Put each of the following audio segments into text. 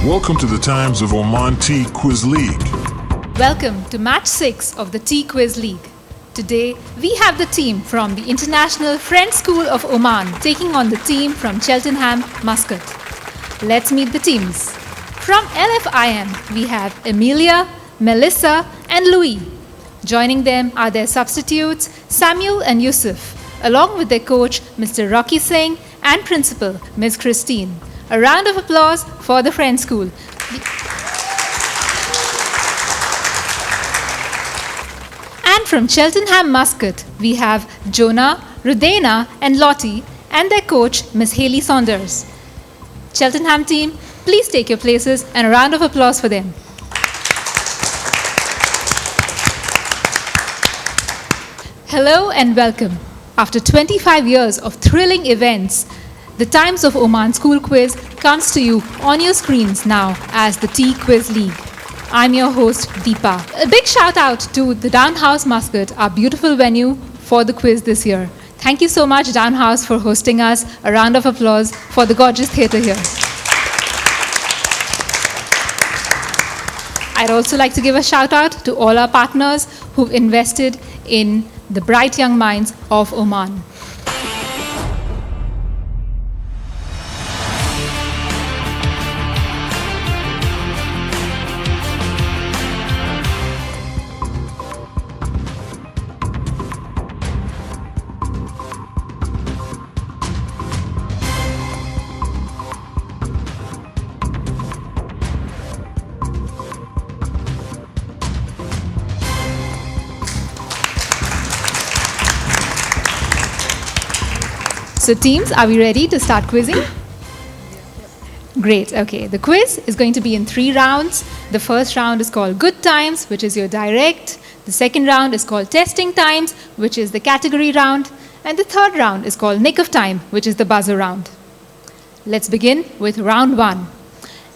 Welcome to the Times of Oman Tea Quiz League. Welcome to Match 6 of the Tea Quiz League. Today, we have the team from the International French School of Oman taking on the team from Cheltenham, Muscat. Let's meet the teams. From LFIM, we have Emilia, Melissa, and Louis. Joining them are their substitutes, Samuel and Yusuf, along with their coach, Mr. Rocky Singh, and principal, Ms. Christine. A round of applause for the French School. And from Cheltenham, Muscat, we have Jonah, Rudena, and Lottie, and their coach, Ms. Hayley Saunders. Cheltenham team, please take your places and a round of applause for them. Hello and welcome. After 25 years of thrilling events, the Times of Oman School Quiz comes to you on your screens now as the Tea Quiz League. I'm your host, Deepa. A big shout out to the Downe House Muscat, our beautiful venue for the quiz this year. Thank you so much, Downe House, for hosting us. A round of applause for the gorgeous theatre here. I'd also like to give a shout out to all our partners who've invested in the bright young minds of Oman. So teams, are we ready to start quizzing? Great, okay. The quiz is going to be in 3 rounds. The first round is called Good Times, which is your direct. The second round is called Testing Times, which is the category round. And the third round is called Nick of Time, which is the buzzer round. Let's begin with round 1.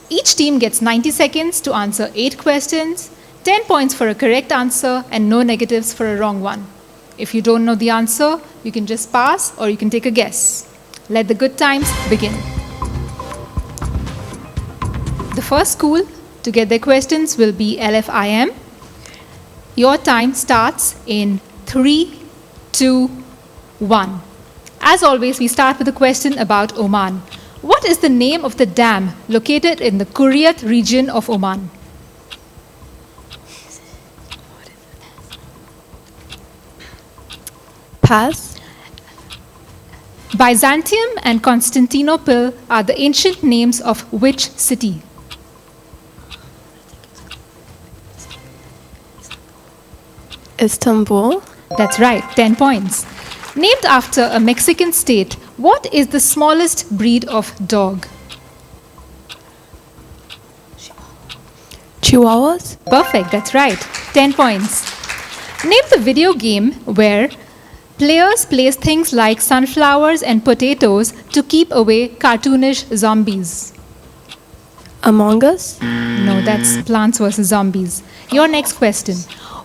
Each team gets 90 seconds to answer 8 questions, 10 points for a correct answer, and no negatives for a wrong one. If you don't know the answer, you can just pass or you can take a guess. Let the good times begin. The first school to get their questions will be LFIM. Your time starts in 3, 2, 1. As always, we start with a question about Oman. What is the name of the dam located in the Kuriyat region of Oman? Pass. Byzantium and Constantinople are the ancient names of which city? Istanbul. That's right, 10 points. Named after a Mexican state, what is the smallest breed of dog? Chihuahuas. Perfect, that's right, 10 points. Name the video game where players place things like sunflowers and potatoes to keep away cartoonish zombies. Among Us. No, that's Plants vs. Zombies. Your next question.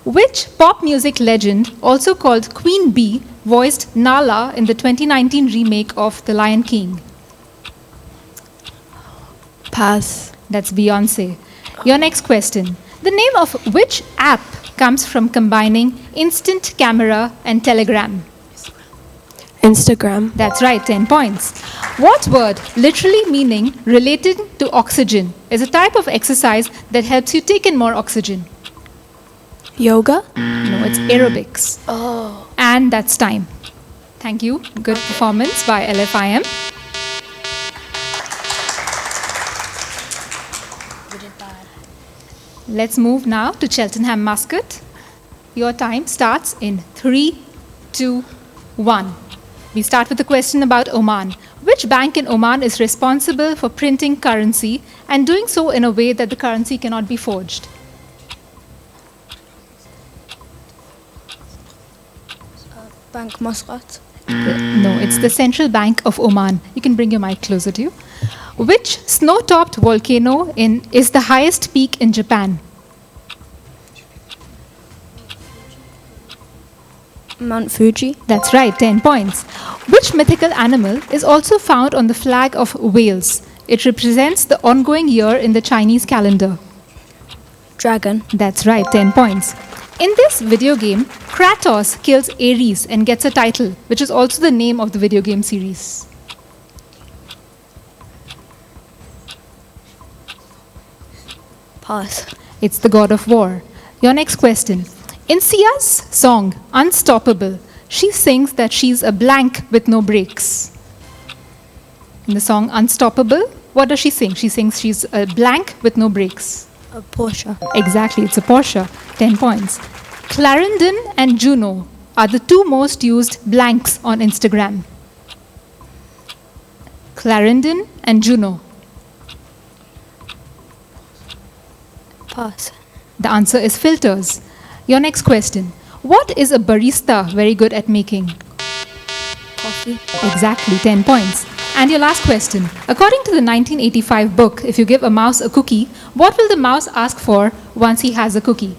Which pop music legend, also called Queen Bee, voiced Nala in the 2019 remake of The Lion King? Pass. That's Beyoncé. Your next question. The name of which app comes from combining instant camera and telegram? Instagram. That's right, 10 points. What word, literally meaning related to oxygen, is a type of exercise that helps you take in more oxygen? Yoga. No, it's aerobics. Oh. And that's time. Thank you. Good performance by LFIM. Let's move now to Cheltenham, Muscat. Your time starts in 3, 2, 1. We start with a question about Oman. Which bank in Oman is responsible for printing currency and doing so in a way that the currency cannot be forged? Bank Muscat. No, it's the Central Bank of Oman. You can bring your mic closer to you. Which snow-topped volcano is the highest peak in Japan? Mount Fuji. That's right, 10 points. Which mythical animal is also found on the flag of Wales? It represents the ongoing year in the Chinese calendar. Dragon. That's right, 10 points. In this video game, Kratos kills Ares and gets a title, which is also the name of the video game series. Pass. It's the god of war. Your next question. In Sia's song, Unstoppable, she sings that she's a blank with no brakes. In the song Unstoppable, what does she sing? She sings she's a blank with no brakes. A Porsche. Exactly, it's a Porsche. 10 points. Clarendon and Juno are the two most used blanks on Instagram. Clarendon and Juno. Pass. The answer is filters. Your next question. What is a barista very good at making? Coffee. Exactly, 10 points. And your last question. According to the 1985 book, if you give a mouse a cookie, what will the mouse ask for once he has a cookie?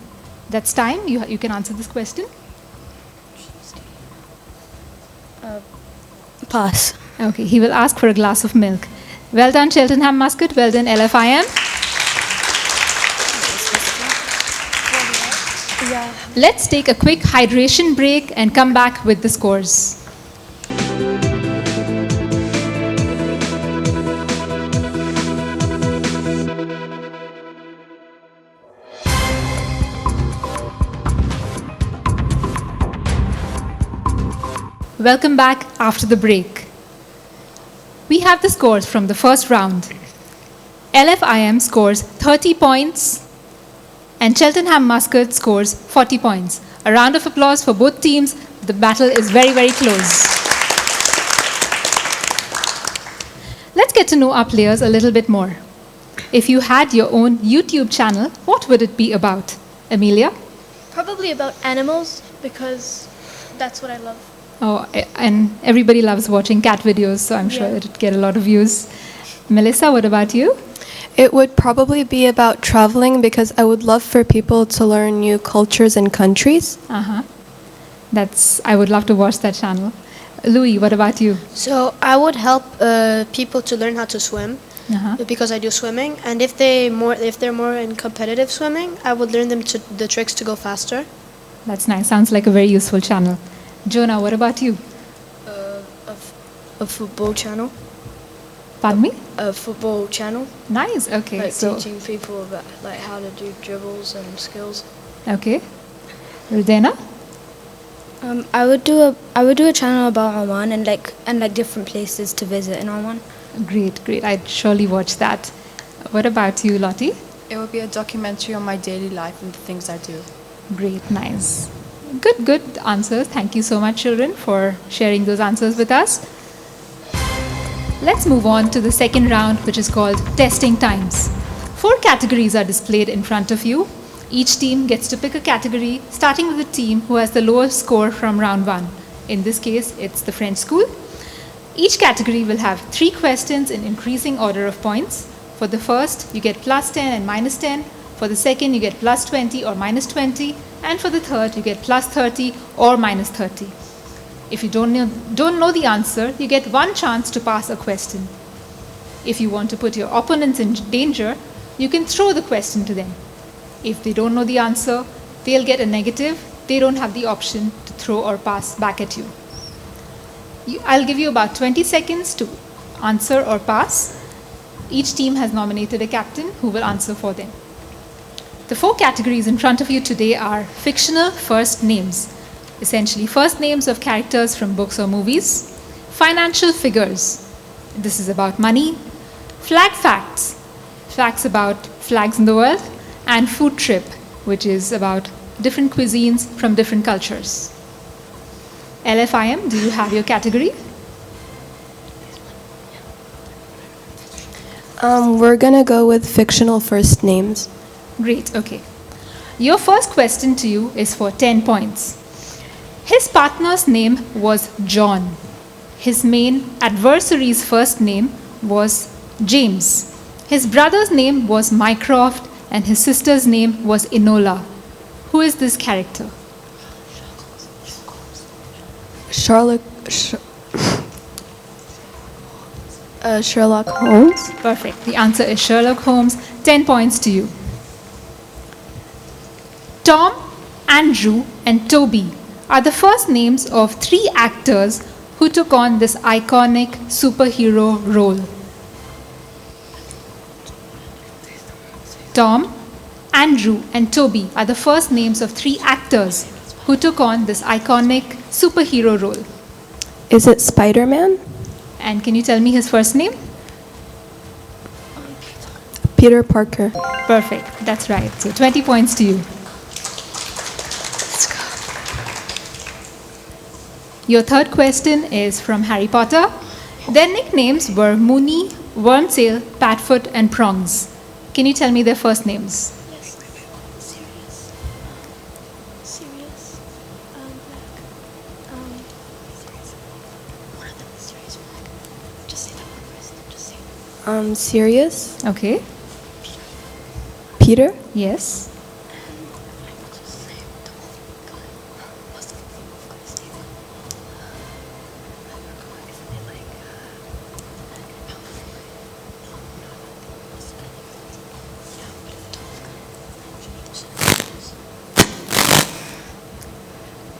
That's time. You can answer this question. Pass. Okay, he will ask for a glass of milk. Well done, Cheltenham Muscat. Well done, LFIM. Yeah. Let's take a quick hydration break and come back with the scores. Welcome back after the break. We have the scores from the first round. LFIM scores 30 points and Cheltenham Muscat scores 40 points. A round of applause for both teams. The battle is very, very close. Let's get to know our players a little bit more. If you had your own YouTube channel, what would it be about? Amelia? Probably about animals, because that's what I love. Oh, and everybody loves watching cat videos, so I'm sure Yeah. it would get a lot of views. Melissa, what about you? It would probably be about traveling because I would love for people to learn new cultures and countries. Uh-huh. I would love to watch that channel. Louis, what about you? So I would help people to learn how to swim Uh-huh. because I do swimming, and if they're more in competitive swimming, I would learn them the tricks to go faster. That's nice. Sounds like a very useful channel. Jonah, what about you? A football channel. Pardon me? A football channel. Nice. Okay. Like So, teaching people about like how to do dribbles and skills. okay. Rudena? I would do a channel about Oman and like different places to visit in Oman. Great, great. I'd surely watch that. What about you, Lottie? It would be a documentary on my daily life and the things I do. Great, nice. Good answers. Thank you so much, children, for sharing those answers with us. Let's move on to the second round, which is called testing times. 4 categories are displayed in front of you. Each team gets to pick a category, starting with the team who has the lowest score from round 1. In this case, it's the French school. Each category will have 3 questions in increasing order of points. For the first, you get plus 10 and minus 10. For the second, you get plus 20 or minus 20. And for the third, you get plus 30 or minus 30. If you don't know the answer, you get 1 chance to pass a question. If you want to put your opponents in danger, you can throw the question to them. If they don't know the answer, they'll get a negative. They don't have the option to throw or pass back at you. I'll give you about 20 seconds to answer or pass. Each team has nominated a captain who will answer for them. The 4 categories in front of you today are fictional first names, essentially first names of characters from books or movies, financial figures, this is about money, flag facts, facts about flags in the world, and food trip, which is about different cuisines from different cultures. LFIM, do you have your category? We're gonna go with fictional first names. Great, okay. Your first question to you is for 10 points. His partner's name was John. His main adversary's first name was James. His brother's name was Mycroft and his sister's name was Enola. Who is this character? Sherlock Holmes. Perfect. The answer is Sherlock Holmes. 10 points to you. Tom, Andrew, and Toby are the first names of 3 actors who took on this iconic superhero role. Tom, Andrew, and Toby are the first names of 3 actors who took on this iconic superhero role. Is it Spider-Man? And can you tell me his first name? Peter Parker. Perfect. That's right. So 20 points to you. Your third question is from Harry Potter. Their nicknames were Moony, Wormtail, Padfoot, and Prongs. Can you tell me their first names? Yes. Serious. Serious. One of them is serious. Just say that one first. Just say it. Sirius. Okay. Peter. Yes.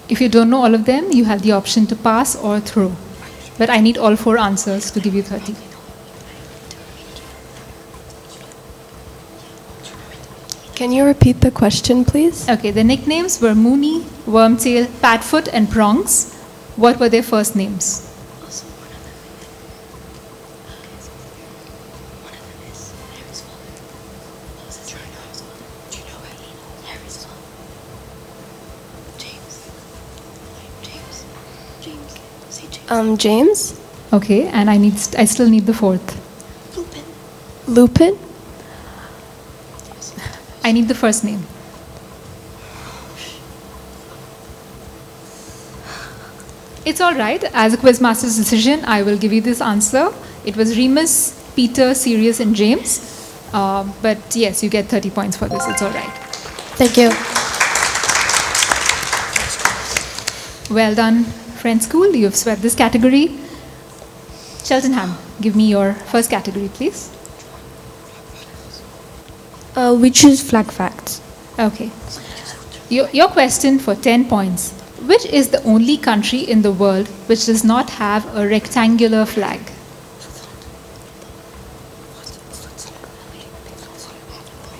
If you don't know all of them, you have the option to pass or throw. But I need all 4 answers to give you 30. Can you repeat the question, please? Okay, the nicknames were Moony, Wormtail, Padfoot, and Prongs. What were their first names? Also, one of them is Harry's father. What was his name? Do you know Harry's father? James. Say James. James. Okay, and I still need the 4th. Lupin. Lupin. I need the first name. It's all right. As a quizmaster's decision, I will give you this answer. It was Remus, Peter, Sirius, and James. But yes, you get 30 points for this. It's all right. Thank you. Well done, Friend School. You've swept this category. Cheltenham, give me your first category, please. We choose flag facts. Okay. Your question for 10 points. Which is the only country in the world which does not have a rectangular flag?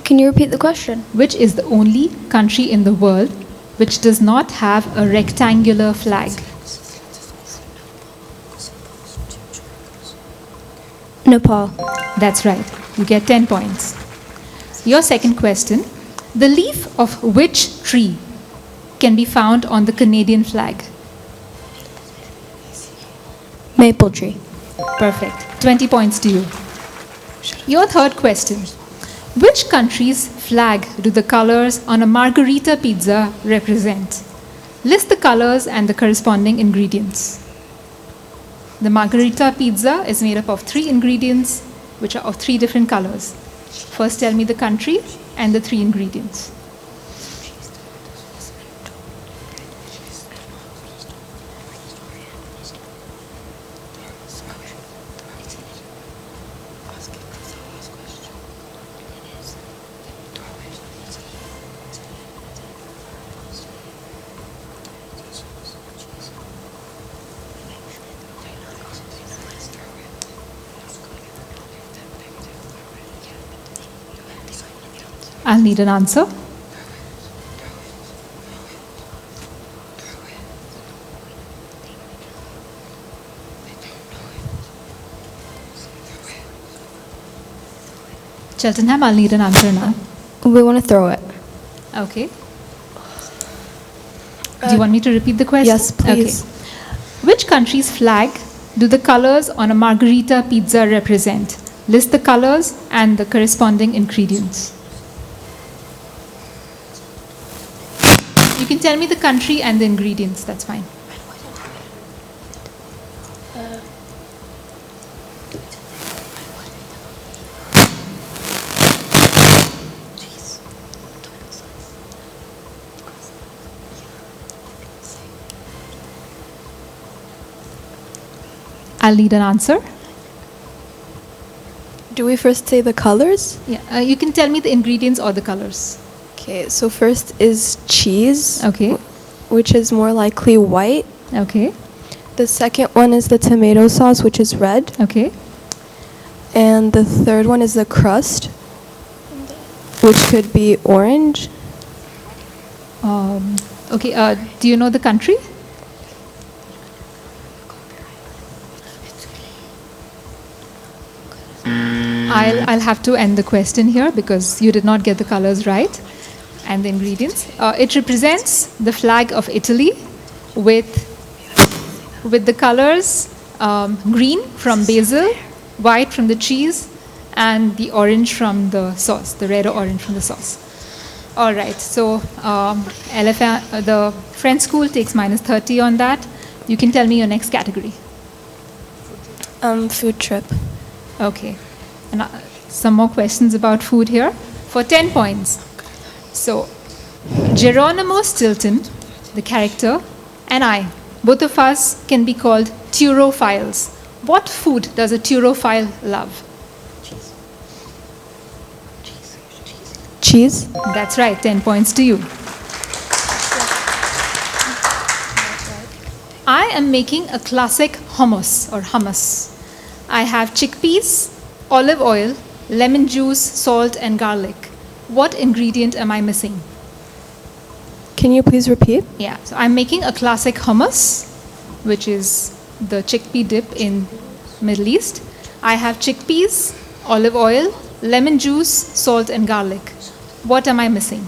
Can you repeat the question? Which is the only country in the world which does not have a rectangular flag? Nepal. That's right. You get 10 points. Your second question. The leaf of which tree can be found on the Canadian flag? Maple tree. Perfect. 20 points to you. Your third question. Which country's flag do the colors on a margarita pizza represent? List the colors and the corresponding ingredients. The margarita pizza is made up of 3 ingredients, which are of 3 different colors. First, tell me the country and the 3 ingredients. I'll need an answer. Cheltenham, I'll need an answer now. We want to throw it. Okay. Do you want me to repeat the question? Yes, please. Okay. Which country's flag do the colors on a margarita pizza represent? List the colors and the corresponding ingredients. You can tell me the country and the ingredients, that's fine. I'll need an answer. Do we first say the colors? Yeah, you can tell me the ingredients or the colors. Okay, so first is cheese, Okay. which is more likely white. Okay. The second one is the tomato sauce, which is red. Okay. And the third one is the crust, which could be orange. Okay. Do you know the country? I'll have to end the question here because you did not get the colors right and the ingredients. It represents the flag of Italy with the colors green from basil, white from the cheese, and the orange from the sauce, the red or orange from the sauce. All right, so LFIM, the French school takes -30 on that. You can tell me your next category. Food trip. Okay. And some more questions about food here for 10 points. So, Geronimo Stilton, the character, and I, both of us can be called turophiles. What food does a turophile love? Cheese. That's right, 10 points to you. I am making a classic hummus or hummus. I have chickpeas, olive oil, lemon juice, salt, and garlic. What ingredient am I missing? Can you please repeat? Yeah, so I'm making a classic hummus, which is the chickpea dip in Middle East. I have chickpeas, olive oil, lemon juice, salt, and garlic. What am I missing?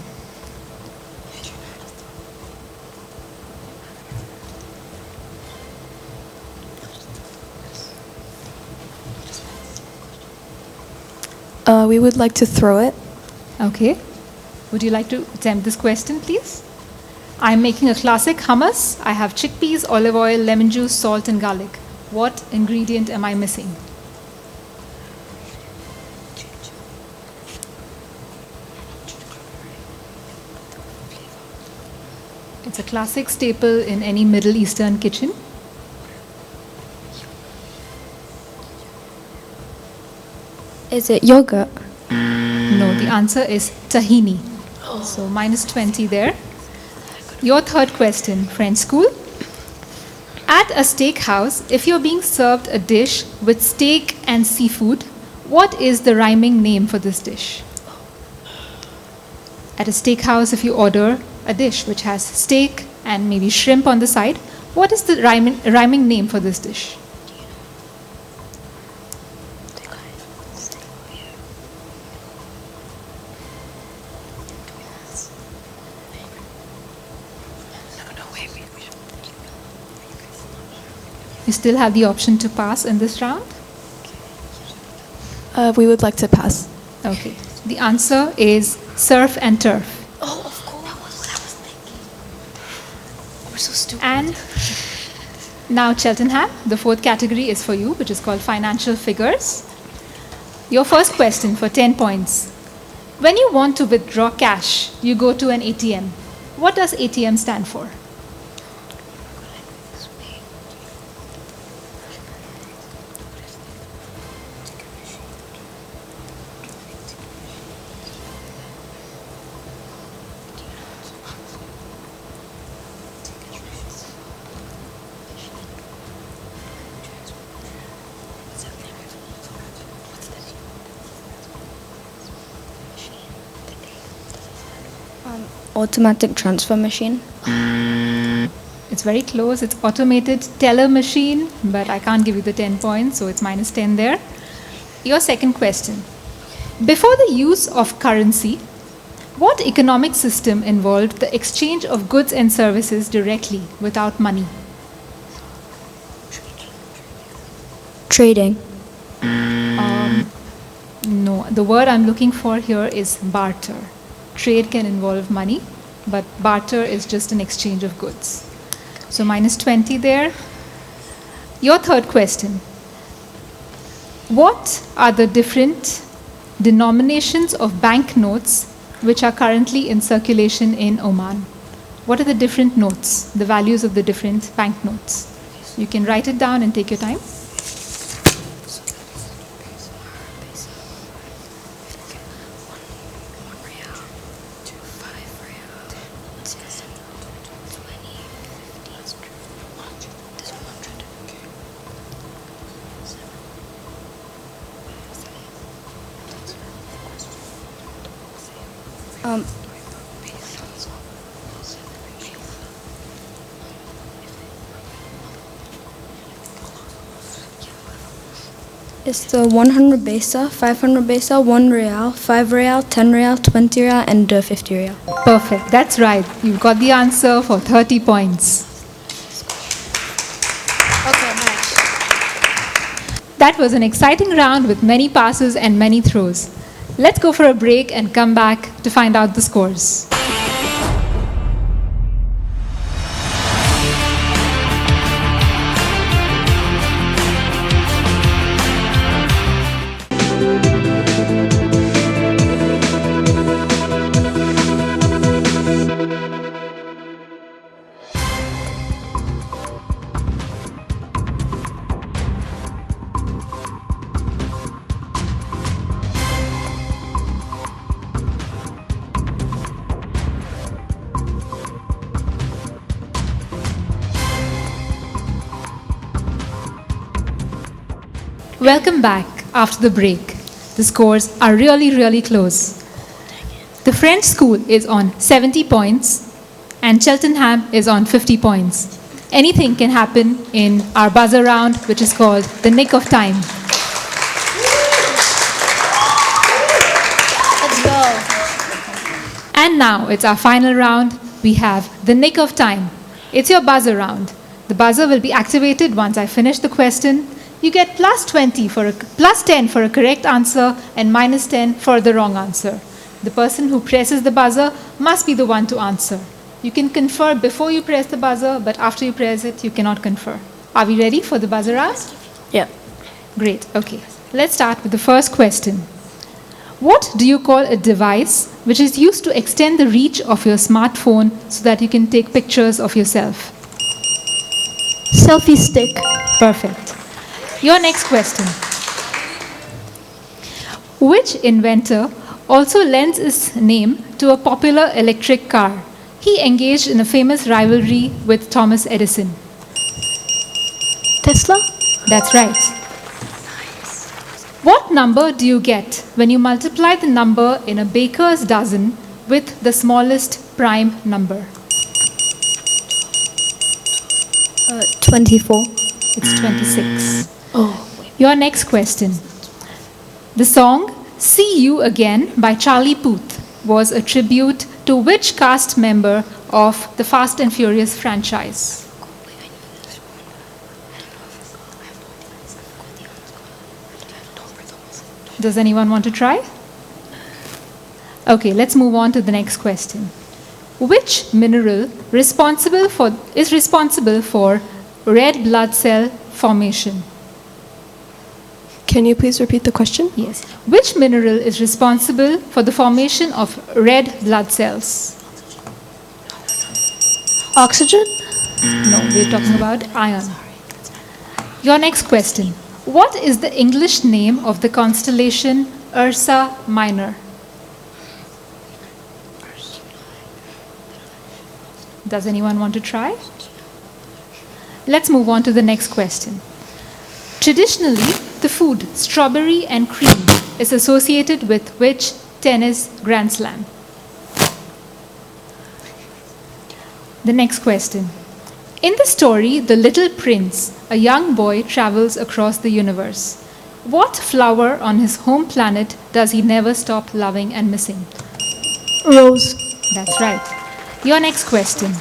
We would like to throw it. Okay. Would you like to attempt this question, please? I'm making a classic hummus. I have chickpeas, olive oil, lemon juice, salt, and garlic. What ingredient am I missing? It's a classic staple in any Middle Eastern kitchen. Is it yogurt? No, the answer is tahini. So -20 there. Your third question, French school. At a steakhouse, if you're being served a dish with steak and seafood, what is the rhyming name for this dish? At a steakhouse, if you order a dish which has steak and maybe shrimp on the side, what is the rhyming name for this dish? You still have the option to pass in this round? We would like to pass. Okay. The answer is surf and turf. Oh, of course. That was what I was thinking. We're so stupid. And now Cheltenham, the fourth category is for you, which is called financial figures. Your first question for 10 points. When you want to withdraw cash, you go to an ATM. What does ATM stand for? Automatic transfer machine. It's very close. It's automated teller machine, but I can't give you the 10 points, so it's -10 there. Your second question. Before the use of currency, what economic system involved the exchange of goods and services directly without money? Trading. No, the word I'm looking for here is barter. Trade can involve money, but barter is just an exchange of goods. So -20 there. Your third question. What are the different denominations of banknotes which are currently in circulation in Oman? What are the different notes, the values of the different banknotes? You can write it down and take your time. Um, It's the 100 paisa, 500 paisa, 1 real, 5 real, 10 real, 20 real, and 50 real. Perfect. That's right. You've got the answer for 30 points. Okay, nice. That was an exciting round with many passes and many throws. Let's go for a break and come back to find out the scores. Welcome back after the break. The scores are really close. The French school is on 70 points and Cheltenham is on 50 points. Anything can happen in our buzzer round, which is called the nick of time. Let's go. And now it's our final round. We have the nick of time. It's your buzzer round. The buzzer will be activated once I finish the question. You get plus 10 for a correct answer and minus 10 for the wrong answer. The person who presses the buzzer must be the one to answer. You can confer before you press the buzzer, but after you press it, you cannot confer. Are we ready for the buzzer round? Yeah. Great. Okay. Let's start with the first question. What do you call a device which is used to extend the reach of your smartphone so that you can take pictures of yourself? Selfie stick. Perfect. Your next question. Which inventor also lends his name to a popular electric car? He engaged in a famous rivalry with Thomas Edison. Tesla. That's right. What number do you get when you multiply the number in a baker's dozen with the smallest prime number? 24. It's 26. Oh. Your next question. The song See You Again by Charlie Puth was a tribute to which cast member of the Fast and Furious franchise? Does anyone want to try? Okay, let's move on to the next question. Which mineral is responsible for red blood cell formation? Can you please repeat the question? Yes. Which mineral is responsible for the formation of red blood cells? Oxygen. No, we're talking about iron. Your next question. What is the English name of the constellation Ursa Minor? Does anyone want to try? Let's move on to the next question. Traditionally, the food strawberry and cream is associated with which tennis Grand Slam? The next question. In the story The Little Prince, a young boy travels across the universe. What flower on his home planet does he never stop loving and missing? Rose. That's right. Your next question.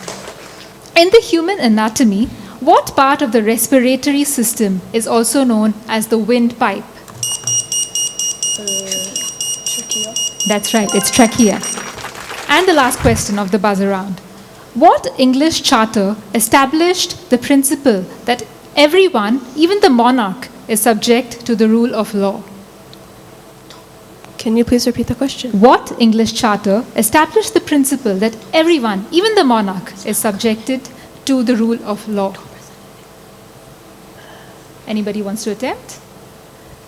In the human anatomy, what part of the respiratory system is also known as the windpipe? Trachea. That's right, it's trachea. And the last question of the buzzer round. What English charter established the principle that everyone, even the monarch, is subject to the rule of law? Can you please repeat the question? What English charter established the principle that everyone, even the monarch, is subjected to the rule of law? Anybody wants to attempt?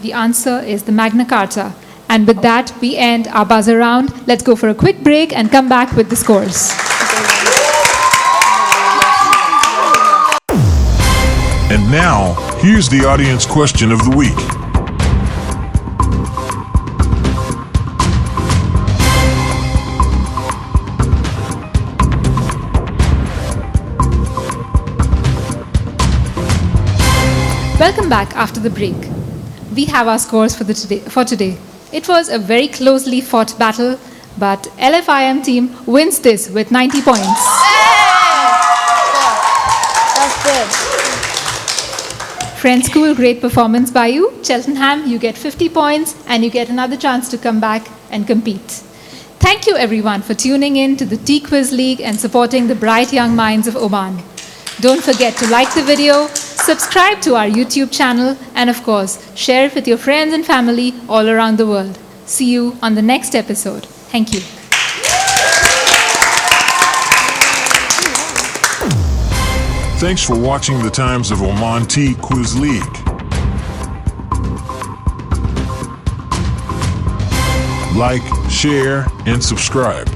The answer is the Magna Carta. And with that, we end our buzzer round. Let's go for a quick break and come back with the scores. And now, here's the audience question of the week. Welcome back after the break. We have our scores for today. It was a very closely fought battle, but LFIM team wins this with 90 points. That's good. Friends School, great performance by you. Cheltenham, you get 50 points and you get another chance to come back and compete. Thank you everyone for tuning in to the T-Quiz League and supporting the bright young minds of Oman. Don't forget to like the video, subscribe to our YouTube channel, and of course, share it with your friends and family all around the world. See you on the next episode. Thank you. Thanks for watching the Times of Oman T-Quiz League. Like, share, and subscribe.